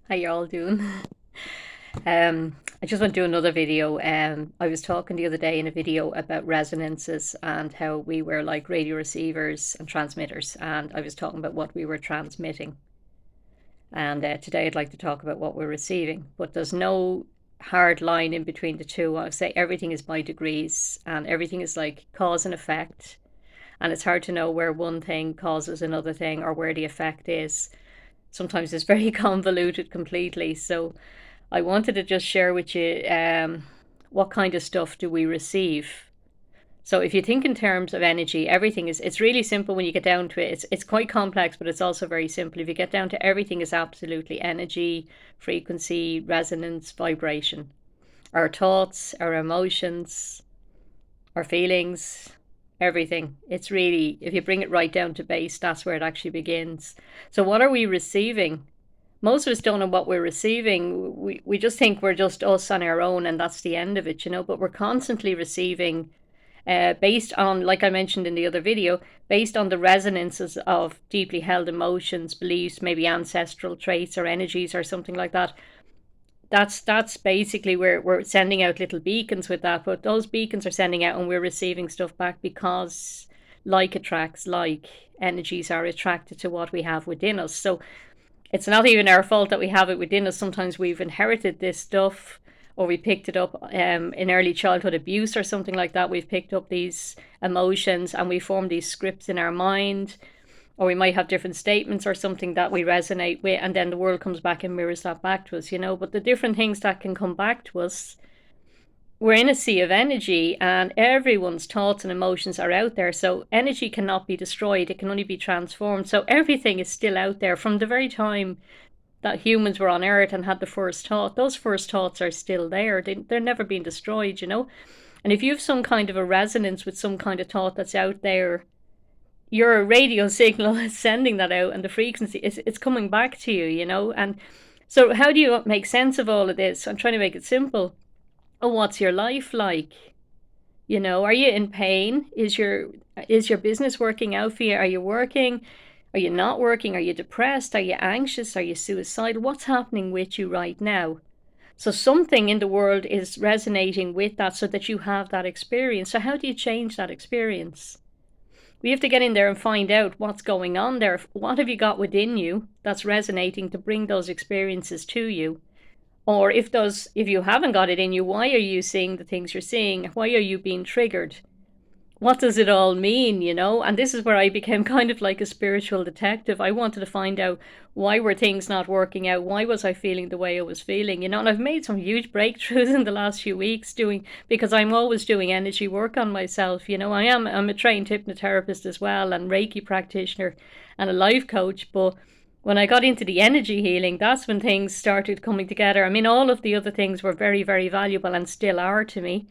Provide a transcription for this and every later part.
How you all doing? I just want to do another video. I was talking the other day in a video about resonances and how we were like radio receivers and transmitters, and I was talking about what we were transmitting. And today I'd like to talk about what we're receiving. But there's no hard line in between the two. I would say everything is by degrees, and everything is like cause and effect. And it's hard to know where one thing causes another thing or where the effect is. Sometimes it's very convoluted completely. So I wanted to just share with you what kind of stuff do we receive. So if you think in terms of energy, everything is, it's really simple when you get down to it. It's quite complex, but it's also very simple. If you get down to everything is absolutely energy, frequency, resonance, vibration. Our thoughts, our emotions, our feelings, everything. It's really, if you bring it right down to base, that's where it actually begins. So what are we receiving? Most of us don't know what we're receiving. We just think we're just us on our own and that's the end of it, but we're constantly receiving based on, like I mentioned in the other video, based on the resonances of deeply held emotions, beliefs, maybe ancestral traits or energies or something like that. That's basically where we're sending out little beacons with that, but those beacons are sending out and we're receiving stuff back because like attracts like, energies are attracted to what we have within us. So it's not even our fault that we have it within us. Sometimes we've inherited this stuff or we picked it up in early childhood abuse or something like that. We've picked up these emotions and we form these scripts in our mind, or we might have different statements or something that we resonate with, and then the world comes back and mirrors that back to us. But the different things that can come back to us, we're in a sea of energy and everyone's thoughts and emotions are out there. So energy cannot be destroyed, it can only be transformed. So everything is still out there from the very time that humans were on earth and had the first thought. Those first thoughts are still there, they're never being destroyed. And if you have some kind of a resonance with some kind of thought that's out there, your radio signal is sending that out and the frequency it's coming back to you. And so how do you make sense of all of this? I'm trying to make it simple. Oh, what's your life like? Are you in pain? Is your business working out for you? Are you working? Are you not working? Are you depressed? Are you anxious? Are you suicidal? What's happening with you right now? So something in the world is resonating with that so that you have that experience. So how do you change that experience? We have to get in there and find out what's going on there. What have you got within you that's resonating to bring those experiences to you? Or if you haven't got it in you, why are you seeing the things you're seeing? Why are you being triggered? What does it all mean? And this is where I became kind of like a spiritual detective. I wanted to find out, why were things not working out? Why was I feeling the way I was feeling? And I've made some huge breakthroughs in the last few weeks because I'm always doing energy work on myself. I'm a trained hypnotherapist as well, and Reiki practitioner and a life coach. But when I got into the energy healing, that's when things started coming together. I mean, all of the other things were very, very valuable and still are to me.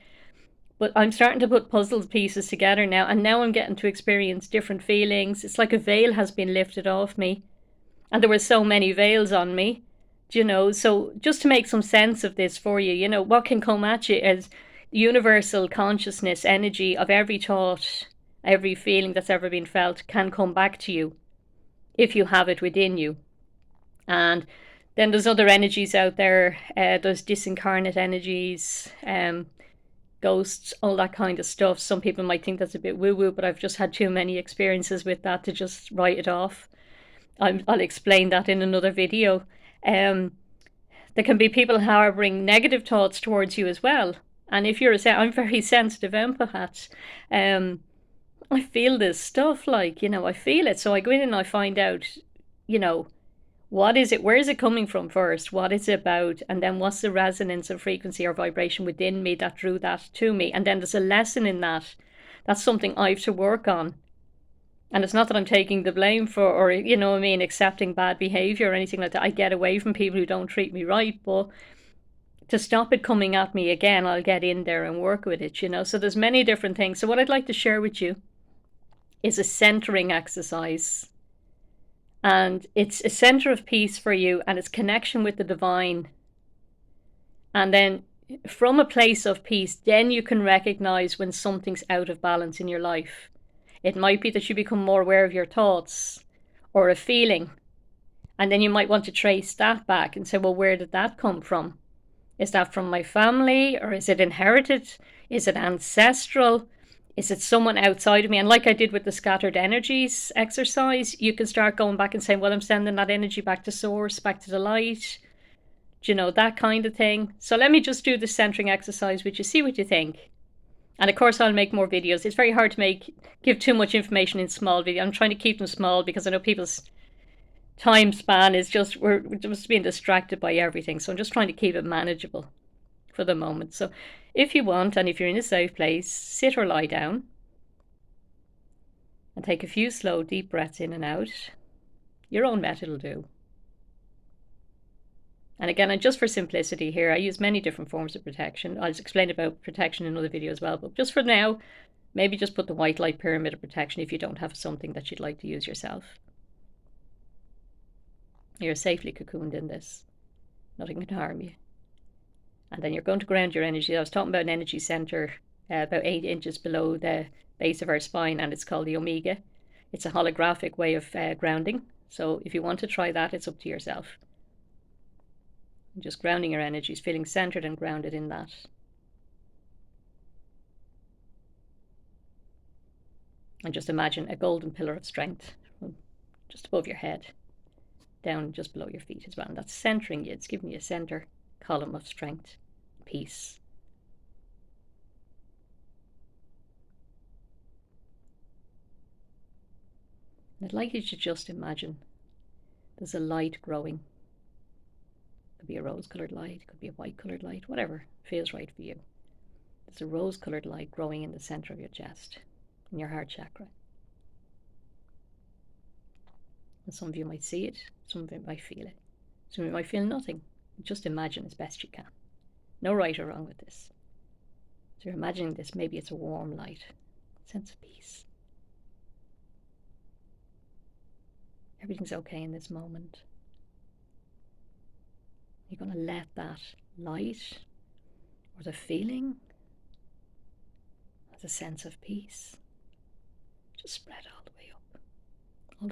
But I'm starting to put puzzle pieces together now, and now I'm getting to experience different feelings. It's like a veil has been lifted off me, and there were so many veils on me. So just to make some sense of this for you, what can come at you as universal consciousness, energy of every thought, every feeling that's ever been felt can come back to you if you have it within you. And then there's other energies out there. There's disincarnate energies, ghosts, all that kind of stuff. Some people might think that's a bit woo-woo, but I've just had too many experiences with that to just write it off. I'll explain that in another video. There can be people harboring negative thoughts towards you as well. And if I'm very sensitive empath. I feel this stuff, I feel it. So I go in and I find out, what is it? Where is it coming from first? What is it about? And then what's the resonance and frequency or vibration within me that drew that to me? And then there's a lesson in that. That's something I have to work on. And it's not that I'm taking the blame for, or, accepting bad behavior or anything like that. I get away from people who don't treat me right. But to stop it coming at me again, I'll get in there and work with it, So there's many different things. So what I'd like to share with you is a centering exercise. And it's a center of peace for you, and it's connection with the divine. And then from a place of peace, then you can recognize when something's out of balance in your life. It might be that you become more aware of your thoughts or a feeling, And then you might want to trace that back and say, well, where did that come from? Is that from my family, or is it inherited? Is it ancestral? Is it someone outside of me? And like I did with the scattered energies exercise, you can start going back and saying, well, I'm sending that energy back to source, back to the light, that kind of thing. So let me just do the centering exercise with you, see what you think. And of course, I'll make more videos. It's very hard to give too much information in small videos. I'm trying to keep them small because I know people's time span is we're just being distracted by everything. So I'm just trying to keep it manageable for the moment. So if you want, and if you're in a safe place, sit or lie down and take a few slow, deep breaths in and out. Your own method will do. And again, and just for simplicity here, I use many different forms of protection. I'll explain about protection in another video as well, but just for now, maybe just put the white light pyramid of protection if you don't have something that you'd like to use yourself. You're safely cocooned in this. Nothing can harm you. And then you're going to ground your energy. I was talking about an energy center about 8 inches below the base of our spine, and it's called the omega. It's a holographic way of grounding. So if you want to try that, it's up to yourself. Just grounding your energies, feeling centered and grounded in that. And just imagine a golden pillar of strength just above your head, down just below your feet as well. And that's centering you. It's giving you a center column of strength, peace. And I'd like you to just imagine there's a light growing. It could be a rose-colored light, it could be a white-colored light, whatever feels right for you. There's a rose-colored light growing in the center of your chest, in your heart chakra. And some of you might see it, some of you might feel it, some of you might feel nothing. Just imagine as best you can. No right or wrong with this. So you're imagining this, maybe it's a warm light, sense of peace. Everything's okay in this moment. You're going to let that light or the feeling or the sense of peace just spread all the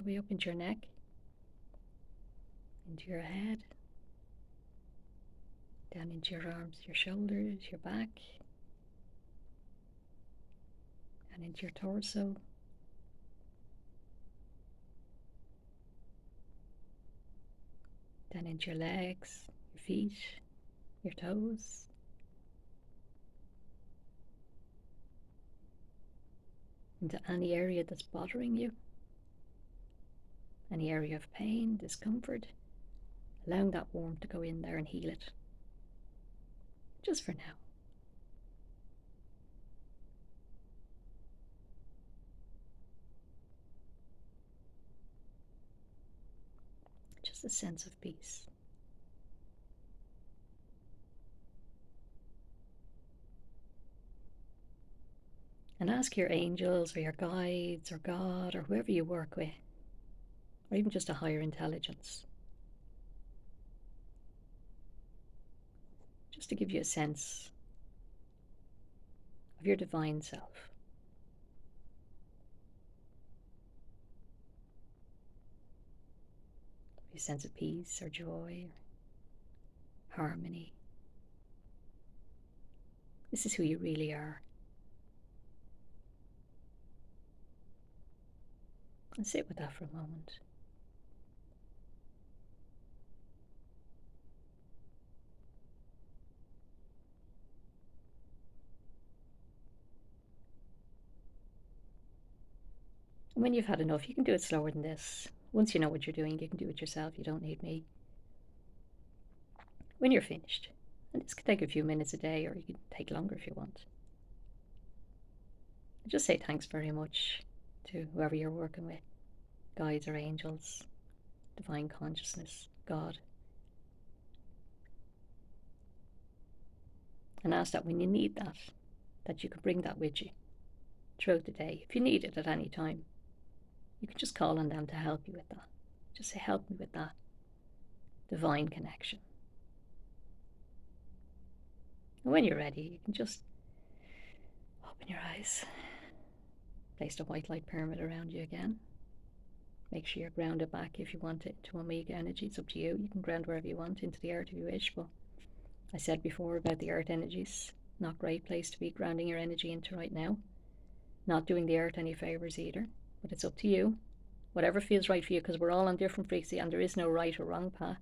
way up into your neck, into your head, down into your arms, your shoulders, your back, and into your torso. Down into your legs, your feet, your toes. Into any area that's bothering you, any area of pain, discomfort, allowing that warmth to go in there and heal it. Just for now. Just a sense of peace. And ask your angels or your guides or God or whoever you work with, or even just a higher intelligence, just to give you a sense of your divine self. A sense of peace or joy or harmony. This is who you really are. And sit with that for a moment. And when you've had enough, you can do it slower than this. Once you know what you're doing, you can do it yourself. You don't need me. When you're finished, and this could take a few minutes a day, or you can take longer if you want, just say thanks very much to whoever you're working with, guides or angels, divine consciousness, God. And ask that when you need that you can bring that with you throughout the day. If you need it at any time, you can just call on them to help you with that. Just say, help me with that divine connection. And when you're ready, you can just open your eyes, place the white light pyramid around you again. make sure you're grounded back if you want it to Omega energy. It's up to you. You can ground wherever you want, into the earth if you wish. But I said before about the earth energies, not great place to be grounding your energy into right now. Not doing the earth any favors either, but it's up to you. Whatever feels right for you, because we're all on different frequency and there is no right or wrong path.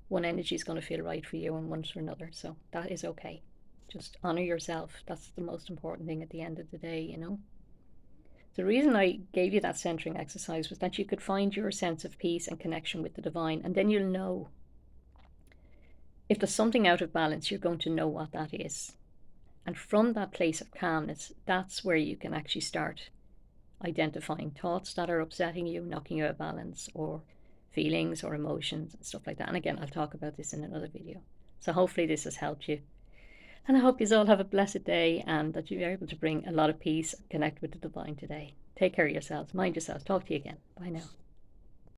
One energy is going to feel right for you and one for another, so that is okay. Just honor yourself. That's the most important thing at the end of the day, you know. The reason I gave you that centering exercise was that you could find your sense of peace and connection with the divine, and then you'll know. If there's something out of balance, you're going to know what that is. And from that place of calmness, that's where you can actually start identifying thoughts that are upsetting you, knocking you out of balance, or feelings or emotions and stuff like that. And again, I'll talk about this in another video. So hopefully this has helped you. And I hope you all have a blessed day and that you're able to bring a lot of peace and connect with the divine today. Take care of yourselves. Mind yourselves. Talk to you again. Bye now.